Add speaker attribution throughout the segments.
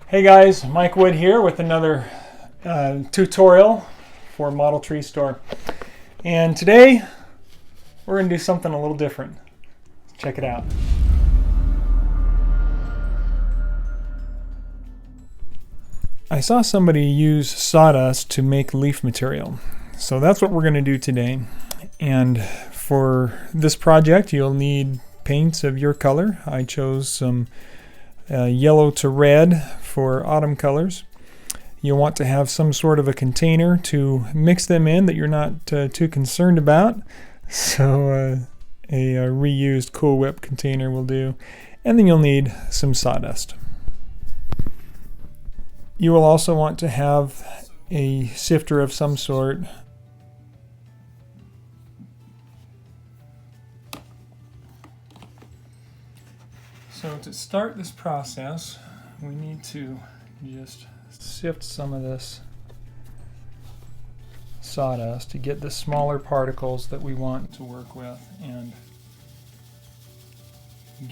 Speaker 1: Hey guys, Mike Wood here with another tutorial for Model Tree Store. And today we're going to do something a little different. Check it out. I saw somebody use sawdust to make leaf material. So that's what we're going to do today. And for this project you'll need paints of your color. I chose some yellow to red for autumn colors. You'll want to have some sort of a container to mix them in that you're not too concerned about. So a reused Cool Whip container will do. And then you'll need some sawdust. You will also want to have a sifter of some sort. So to start this process, we need to just sift some of this sawdust to get the smaller particles that we want to work with and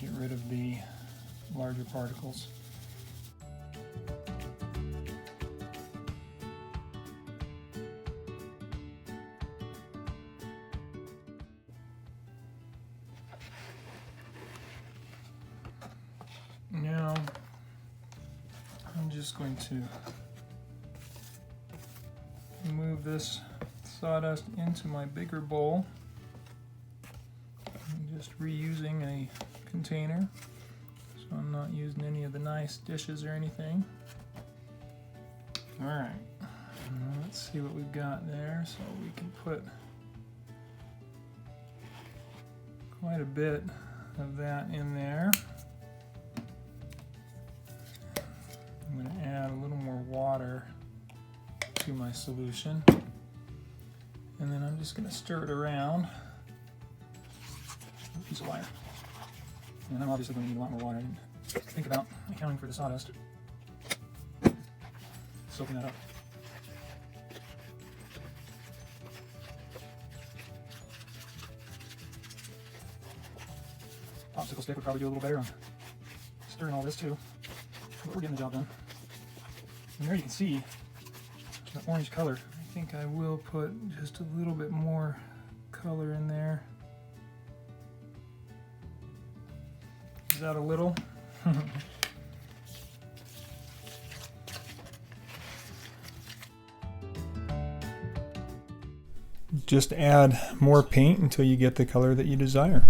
Speaker 1: get rid of the larger particles. Now, I'm just going to move this sawdust into my bigger bowl. I'm just reusing a container, so I'm not using any of the nice dishes or anything. Alright, let's see what we've got there. So we can put quite a bit of that in there. I'm going to add a little more water to my solution, and then I'm just going to stir it around with a piece of wire. And I'm obviously going to need a lot more water. I didn't think about accounting for the sawdust. Soaking that up. Popsicle stick would probably do a little better on stirring all this too, but we're getting the job done. And there you can see the orange color. I think I will put just a little bit more color in there. Is that a little? Just add more paint until you get the color that you desire.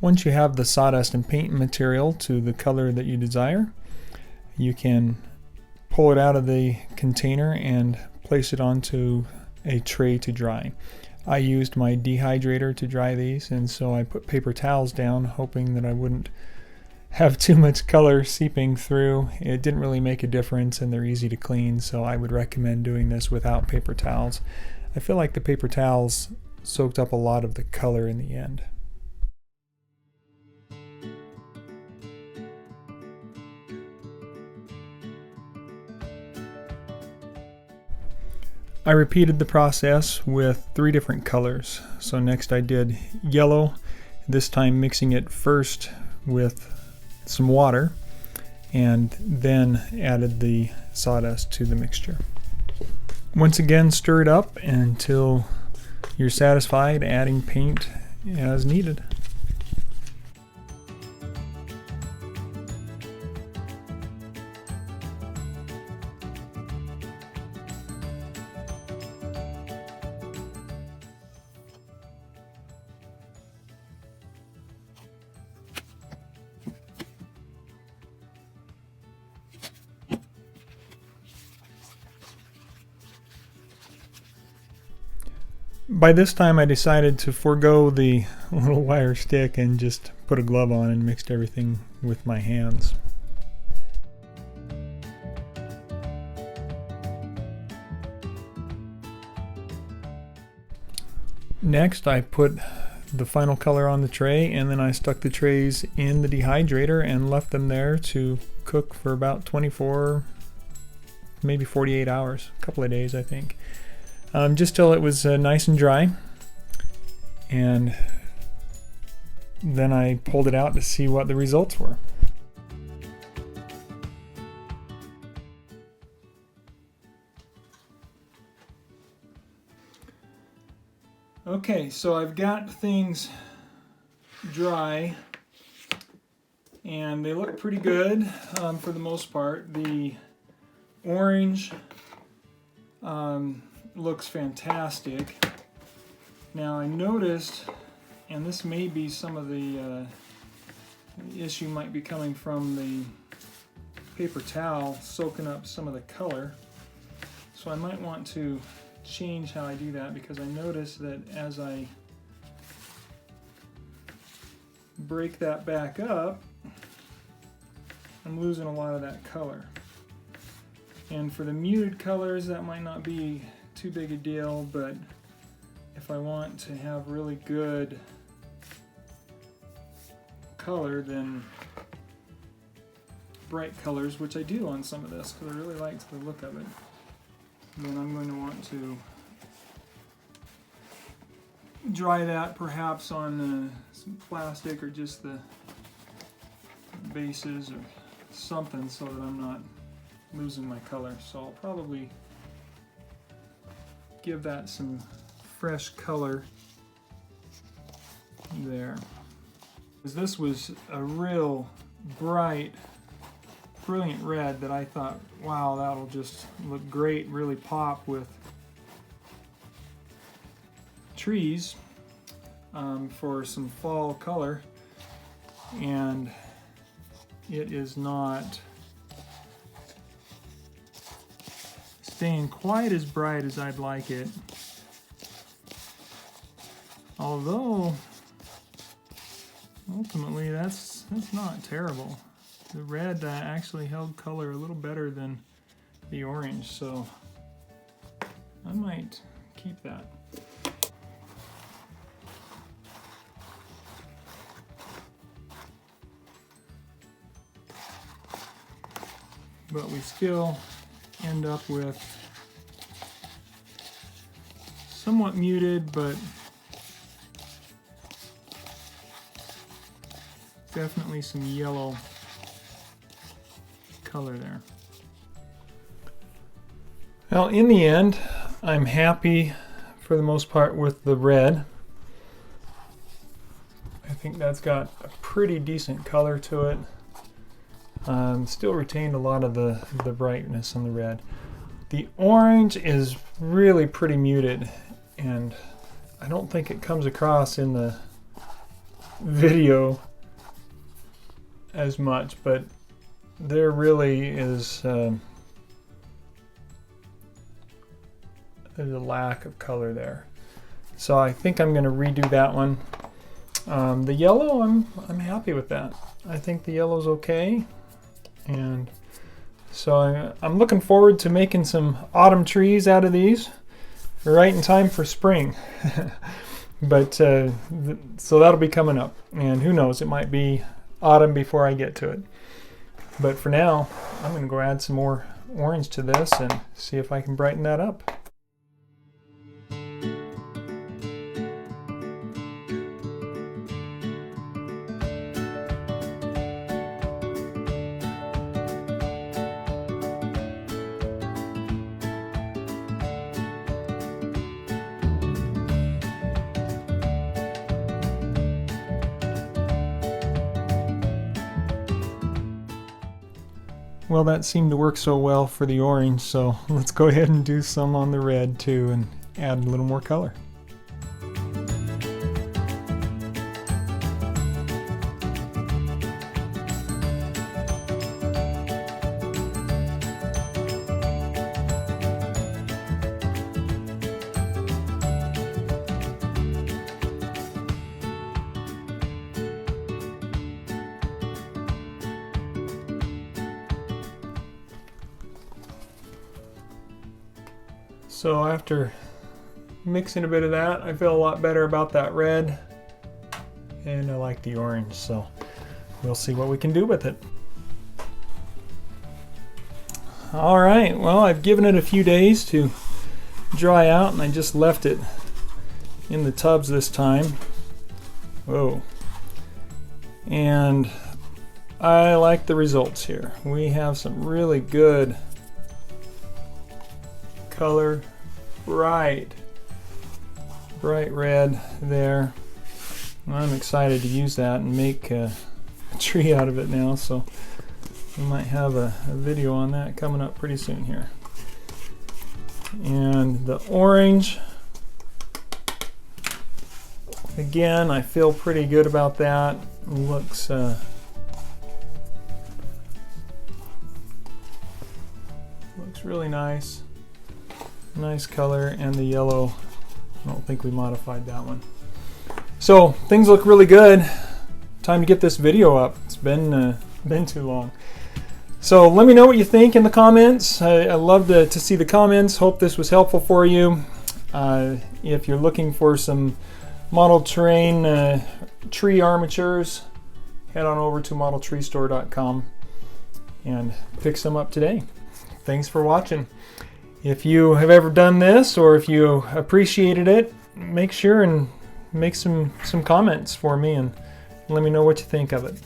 Speaker 1: Once you have the sawdust and paint material to the color that you desire, you can pull it out of the container and place it onto a tray to dry. I used my dehydrator to dry these, and so I put paper towels down hoping that I wouldn't have too much color seeping through. It didn't really make a difference and they're easy to clean, so I would recommend doing this without paper towels. I feel like the paper towels soaked up a lot of the color in the end. I repeated the process with 3 different colors. So next I did yellow, this time mixing it first with some water, and then added the sawdust to the mixture. Once again, stir it up until you're satisfied, adding paint as needed. By this time I decided to forego the little wire stick and just put a glove on and mixed everything with my hands. Next I put the final color on the tray, and then I stuck the trays in the dehydrator and left them there to cook for about 24, maybe 48 hours, a couple of days I think. Just till it was nice and dry, and then I pulled it out to see what the results were. Okay, so I've got things dry and they look pretty good for the most part. The orange looks fantastic. Now I noticed, and this may be some of the issue might be coming from the paper towel soaking up some of the color. So I might want to change how I do that, because I noticed that as I break that back up, I'm losing a lot of that color. And for the muted colors, that might not be too big a deal, but if I want to have really good color, then bright colors, which I do on some of this because I really like the look of it, then I'm going to want to dry that perhaps on some plastic or just the bases or something, so that I'm not losing my color. So I'll probably give that some fresh color there. Because this was a real bright, brilliant red that I thought, wow, that'll just look great, really pop with trees for some fall color. And it is not staying quite as bright as I'd like it. Although ultimately that's not terrible. The red actually held color a little better than the orange, so I might keep that. But we still end up with somewhat muted, but definitely some yellow color there. Well, in the end, I'm happy for the most part with the red. I think that's got a pretty decent color to it. Still retained a lot of the brightness on the red. The orange is really pretty muted, and I don't think it comes across in the video as much, but there really is there's a lack of color there. So I think I'm going to redo that one. The yellow, I'm happy with that. I think the yellow's okay. And so I'm looking forward to making some autumn trees out of these right in time for spring. But so that'll be coming up, and who knows, it might be autumn before I get to it. But for now, I'm going to go add some more orange to this and see if I can brighten that up. Well, that seemed to work so well for the orange, so let's go ahead and do some on the red too and add a little more color. So after mixing a bit of that, I feel a lot better about that red, and I like the orange, so we'll see what we can do with it. All right, well, I've given it a few days to dry out, and I just left it in the tubs this time. Whoa. And I like the results here. We have some really good color, bright, bright red there. I'm excited to use that and make a tree out of it now, so we might have a video on that coming up pretty soon here. And the orange, again, I feel pretty good about that. Looks really nice. Nice color. And the yellow, I don't think we modified that one. So things look really good. Time to get this video up. It's been too long. So let me know what you think in the comments. I love to see the comments. Hope this was helpful for you. If you're looking for some model terrain tree armatures, head on over to modeltreestore.com and pick some up today. Thanks for watching. If you have ever done this, or if you appreciated it, make sure and make some comments for me and let me know what you think of it.